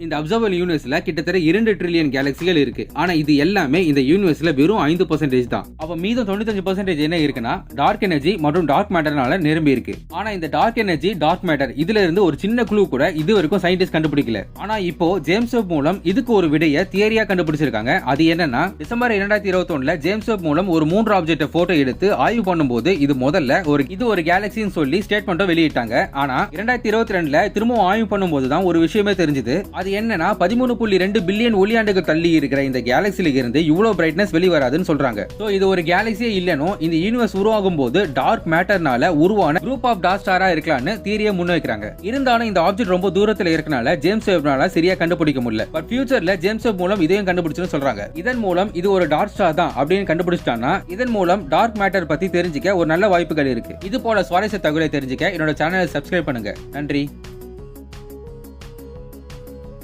இந்த அப்சர்வபிள் யூனிவர்ஸ்ல கிட்டத்தட்ட 2 ட்ரில்லியன் கேலக்சிகள் இருக்கு. ஆனா இது எல்லாமே இந்த யூனிவர்ஸ்ல வெறும் 5% தான். அப்ப மீதம் 95% என்ன இருக்குன்னா டார்க் எனர்ஜி மற்றும் டார்க் மேட்டர்னால நிரம்பி இருக்கு. ஆனா இந்த டார்க் எனர்ஜி, டார்க் மேட்டர் இதுல இருந்து ஒரு சின்ன குளூ கூட இது வரைக்கும் சயின்டிஸ்ட் கண்டுபிடிக்கல. ஆனா இப்போ ஜேம்ஸ் வெப் மூலம் இதுக்கு ஒரு விடைய தியரியா கண்டுபிடிச்சிருக்காங்க. அது என்னன்னா டிசம்பர் 2021ல ஜேம்ஸ் வெப் மூலம் ஒரு 3 ஆப்ஜெக்ட் போட்டோ எடுத்து ஆய்வு பண்ணும்போது இது முதல்ல ஒரு கேலக்சின்னு சொல்லி ஸ்டேட்மெண்ட்டை வெளியிட்டாங்க. ஆனா 2022ல திரும்பவும் ஆய்வு பண்ணும்போது தான் ஒரு விஷயமே தெரிஞ்சது. அது என்னன்னா 13.2 பில்லியன் ஒளியாண்டுகள் தள்ளி இருக்கிற இந்த கேலக்சில இருந்து இவ்வளவு பிரைட்னஸ் வெளிவராதுன்னு சொல்றாங்க. சோ இது ஒரு கேலக்சியே இல்லனோ இந்த யூனிவர்ஸ் உருவாகும் போது டார்க் மேட்டர்னால உருவான குரூப் ஆஃப் டார்க் ஸ்டாரா இருக்கலாம்னு தியரியை முன்வைக்கிறாங்க. இருந்தாலும் இந்த ஆப்ஜெக்ட் ரொம்ப தூரத்துல இருக்கனால ஜேம்ஸ் வெப்னால சரியா கண்டுபிடிக்க முடியல. பட் ஃபியூச்சர்ல ஜேம்ஸ் வெப் மூலம் இதையும் கண்டுபிடிச்சுன்னு சொல்றாங்க. இதன் மூலம் இது ஒரு டார்க் ஸ்டார் தான் அப்படின்னு கண்டுபிடிச்சிட்டானா இதன் மூலம் டார்க் மேட்டர் பத்தி தெரிஞ்சுக்க ஒரு நல்ல வாய்ப்புகள் இருக்கு. இது போல சுவாரஸ்ய தகவலை தெரிஞ்சுக்க என்னோட சேனலை சப்ஸ்கிரைப் பண்ணுங்க. நன்றி.